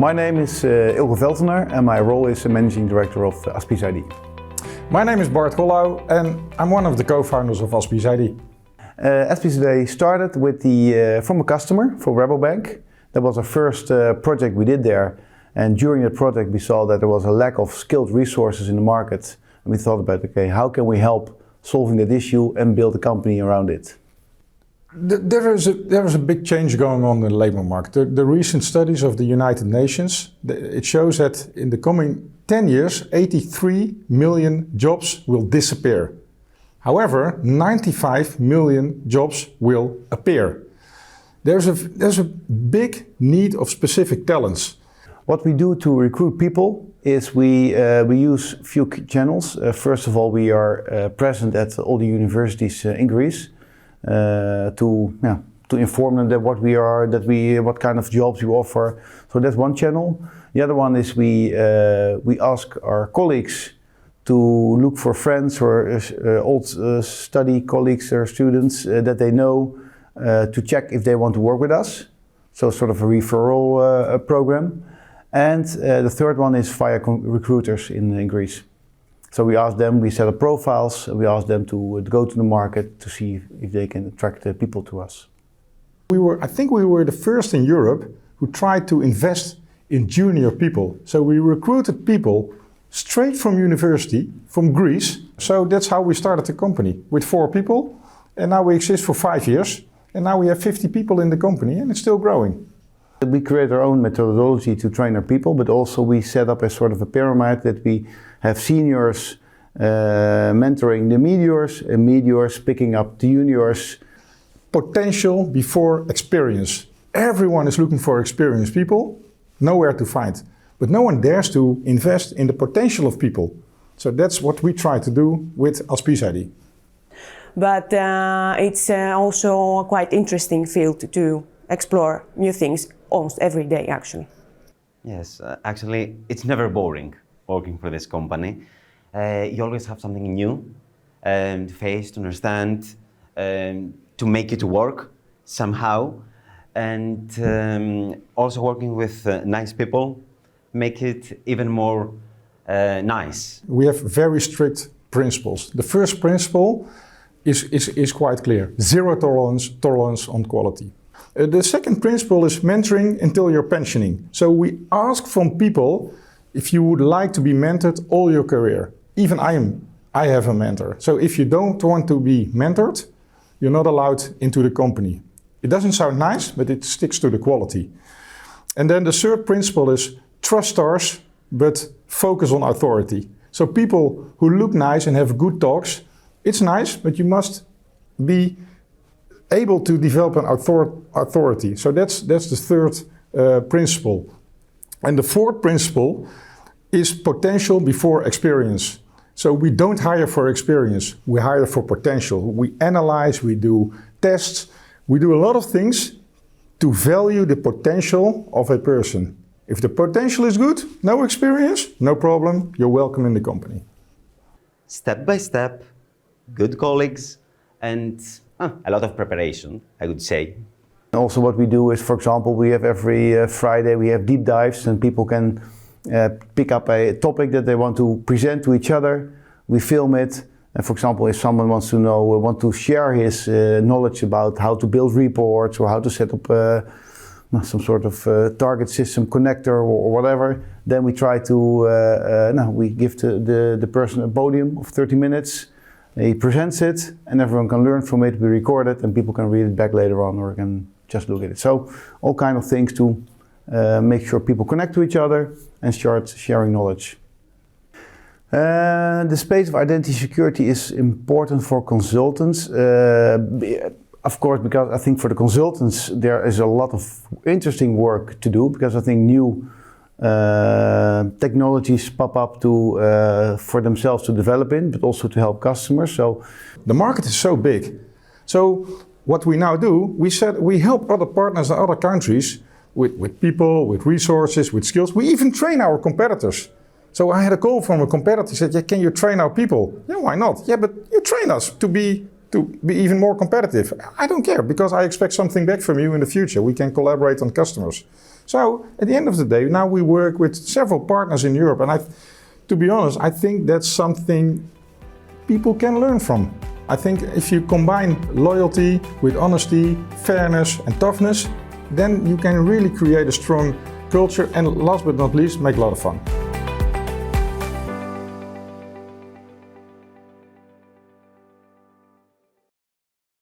My name is Ilke Veltener and my role is Managing Director of AspisID. My name is Bart Gollau and I'm one of the co-founders of AspisID. AspisID started with from a customer for Rabobank. That was our first project we did there, and during the project we saw that there was a lack of skilled resources in the market, and we thought about, okay, how can we help solving that issue and build a company around it? There is a big change going on in the labor market. The recent studies of the United Nations, it shows that in the coming 10 years, 83 million jobs will disappear. However, 95 million jobs will appear. There's a big need of specific talents. What we do to recruit people is we use a few channels. First of all, we are present at all the universities in Greece to inform them that what we are, what kind of jobs we offer. So that's one channel. The other one is we ask our colleagues to look for friends or old study colleagues or students that they know to check if they want to work with us. So sort of a referral program. And the third one is via recruiters in Greece. So we ask them, we set up profiles, and we ask them to go to the market to see if they can attract people to us. I think we were the first in Europe who tried to invest in junior people. So we recruited people straight from university, from Greece. So that's how we started the company, with 4 people. And now we exist for 5 years. And now we have 50 people in the company and it's still growing. We create our own methodology to train our people, but also we set up a sort of a pyramid that we have seniors mentoring the mediors and mediors picking up the juniors. Potential before experience. Everyone is looking for experienced people, nowhere to find. But no one dares to invest in the potential of people. So that's what we try to do with AspisID. But it's also a quite interesting field to explore new things almost every day, actually. Yes, actually, it's never boring working for this company. You always have something new to face, to understand, to make it work somehow. And also working with nice people make it even more nice. We have very strict principles. The first principle is quite clear. Zero tolerance on quality. The second principle is mentoring until you're pensioning. So we ask from people if you would like to be mentored all your career. Even I have a mentor. So if you don't want to be mentored, you're not allowed into the company. It doesn't sound nice, but it sticks to the quality. And then the third principle is trust stars, but focus on authority. So people who look nice and have good talks, it's nice, but you must be able to develop an authority. So that's the third principle. And the fourth principle is potential before experience. So we don't hire for experience, we hire for potential. We analyze, we do tests, we do a lot of things to value the potential of a person. If the potential is good, no experience, no problem, you're welcome in the company. Step by step, good colleagues, and a lot of preparation, I would say. Also what we do is, for example, we have every Friday we have deep dives and people can pick up a topic that they want to present to each other. We film it. And for example, if someone wants to share his knowledge about how to build reports or how to set up some sort of target system connector or whatever, then we try to, we give the person a podium of 30 minutes. He presents it and everyone can learn from it. We record it and people can read it back later on or can just look at it. So all kind of things to make sure people connect to each other and start sharing knowledge. The space of identity security is important for consultants. Of course, because I think for the consultants there is a lot of interesting work to do, because I think new technologies pop up for themselves to develop in, but also to help customers. So the market is so big. So what we now do, we help other partners in other countries with people, with resources, with skills. We even train our competitors. So I had a call from a competitor, he said, yeah, can you train our people? Yeah, why not? Yeah, but you train us to be even more competitive. I don't care, because I expect something back from you in the future. We can collaborate on customers. So at the end of the day, now we work with several partners in Europe, and to be honest, I think that's something people can learn from. I think if you combine loyalty with honesty, fairness and toughness, then you can really create a strong culture and last but not least, make a lot of fun.